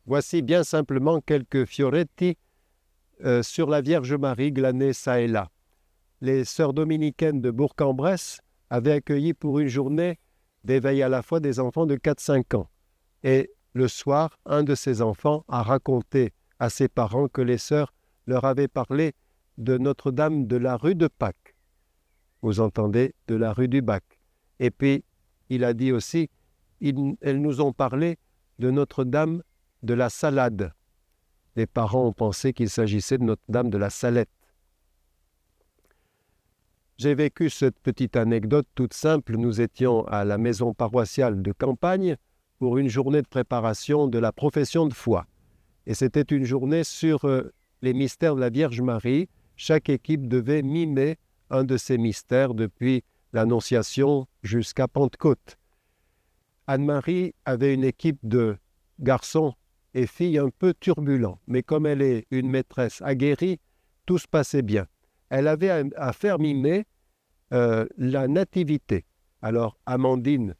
Voici bien simplement quelques fioretti sur la Vierge Marie glanés çà et là. Les sœurs dominicaines de Bourg-en-Bresse avaient accueilli pour une journée d'éveil à la foi des enfants de 4-5 ans. Et le soir, un de ces enfants a raconté à ses parents que les sœurs leur avaient parlé de Notre-Dame de la rue de Pâques. Vous entendez, de la rue du Bac. Et puis, il a dit aussi, elles nous ont parlé de Notre-Dame de la Salade. Les parents ont pensé qu'il s'agissait de Notre-Dame de la Salette. J'ai vécu cette petite anecdote toute simple. Nous étions à la maison paroissiale de campagne pour une journée de préparation de la profession de foi. Et c'était une journée sur les mystères de la Vierge Marie. Chaque équipe devait mimer un de ces mystères depuis l'Annonciation jusqu'à Pentecôte. Anne-Marie avait une équipe de garçons et filles un peu turbulents, mais comme elle est une maîtresse aguerrie, tout se passait bien. Elle avait à faire mimer la nativité. Alors Amandine,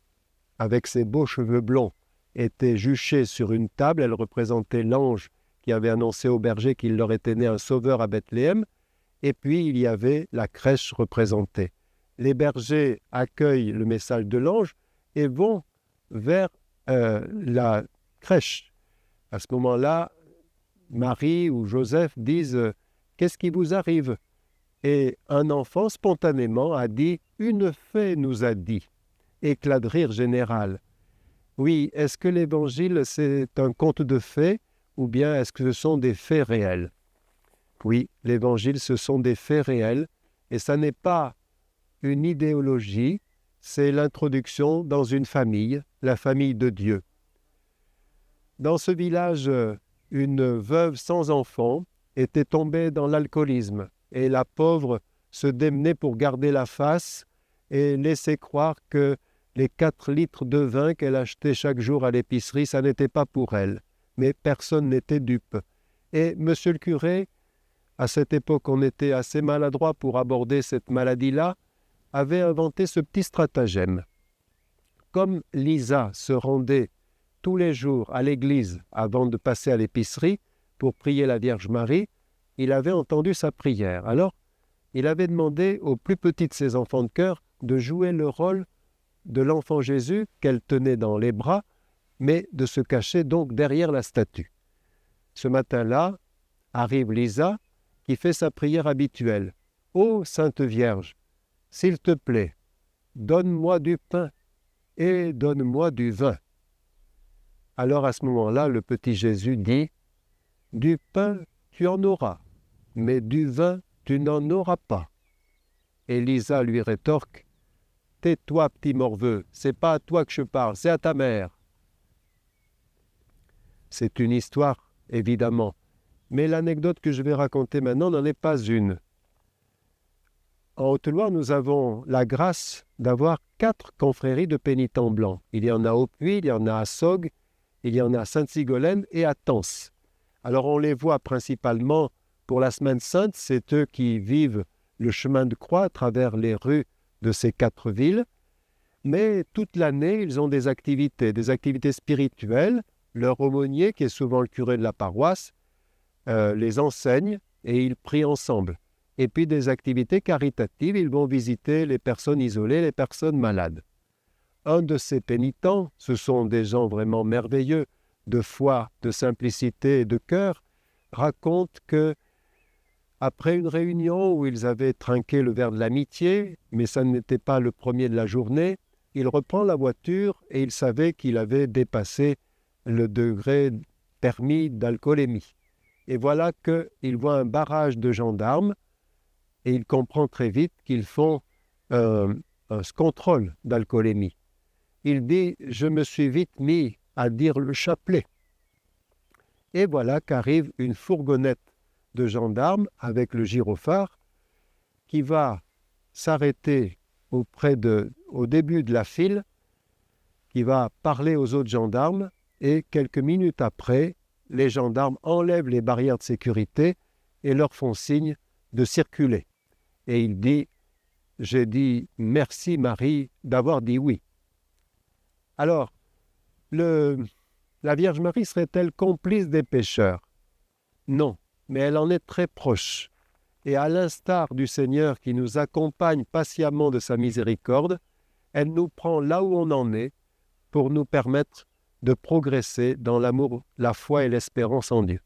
avec ses beaux cheveux blonds, était juchée sur une table. Elle représentait l'ange qui avait annoncé aux bergers qu'il leur était né un sauveur à Bethléem. Et puis il y avait la crèche représentée. Les bergers accueillent le message de l'ange et vont vers la crèche. À ce moment-là, Marie ou Joseph disent « Qu'est-ce qui vous arrive ?» Et un enfant, spontanément, a dit « Une fée nous a dit ». Éclat de rire général. Oui, est-ce que l'Évangile, c'est un conte de fées ou bien est-ce que ce sont des faits réels? Oui, l'Évangile, ce sont des faits réels et ça n'est pas une idéologie, c'est l'introduction dans une famille, la famille de Dieu. Dans ce village, une veuve sans enfant était tombée dans l'alcoolisme et la pauvre se démenait pour garder la face et laisser croire que les 4 litres de vin qu'elle achetait chaque jour à l'épicerie, ça n'était pas pour elle. Mais personne n'était dupe. Et monsieur le curé, à cette époque on était assez maladroit pour aborder cette maladie-là, avait inventé ce petit stratagème. Comme Lisa se rendait tous les jours à l'église avant de passer à l'épicerie pour prier la Vierge Marie, il avait entendu sa prière. Alors, il avait demandé au plus petit de ses enfants de cœur de jouer le rôle de l'enfant Jésus qu'elle tenait dans les bras, mais de se cacher donc derrière la statue. Ce matin-là, arrive Lisa qui fait sa prière habituelle. « Ô Sainte Vierge, s'il te plaît, donne-moi du pain et donne-moi du vin. » Alors à ce moment-là, le petit Jésus dit « Du pain, tu en auras, mais du vin, tu n'en auras pas. » Et Lisa lui rétorque « Tais-toi, petit morveux, c'est pas à toi que je parle, c'est à ta mère. » C'est une histoire, évidemment, mais l'anecdote que je vais raconter maintenant n'en est pas une. En Haute-Loire, nous avons la grâce d'avoir 4 confréries de pénitents blancs. Il y en a au Puy, il y en a à Saugues, il y en a à Sainte-Sigolène et à Tence. Alors on les voit principalement pour la Semaine Sainte, c'est eux qui vivent le chemin de croix à travers les rues de ces 4 villes. Mais toute l'année, ils ont des activités spirituelles. Leur aumônier, qui est souvent le curé de la paroisse, les enseigne et ils prient ensemble. Et puis des activités caritatives, ils vont visiter les personnes isolées, les personnes malades. Un de ces pénitents, ce sont des gens vraiment merveilleux, de foi, de simplicité et de cœur, raconte que après une réunion où ils avaient trinqué le verre de l'amitié, mais ça n'était pas le premier de la journée, il reprend la voiture et il savait qu'il avait dépassé le degré permis d'alcoolémie. Et voilà qu'il voit un barrage de gendarmes et il comprend très vite qu'ils font un contrôle d'alcoolémie. Il dit « Je me suis vite mis à dire le chapelet ». Et voilà qu'arrive une fourgonnette de gendarmes avec le gyrophare qui va s'arrêter au début de la file, qui va parler aux autres gendarmes et quelques minutes après, les gendarmes enlèvent les barrières de sécurité et leur font signe de circuler. Et il dit « J'ai dit merci Marie d'avoir dit oui ». Alors, le La Vierge Marie serait-elle complice des pécheurs? Non, mais elle en est très proche. Et à l'instar du Seigneur qui nous accompagne patiemment de sa miséricorde, elle nous prend là où on en est pour nous permettre de progresser dans l'amour, la foi et l'espérance en Dieu.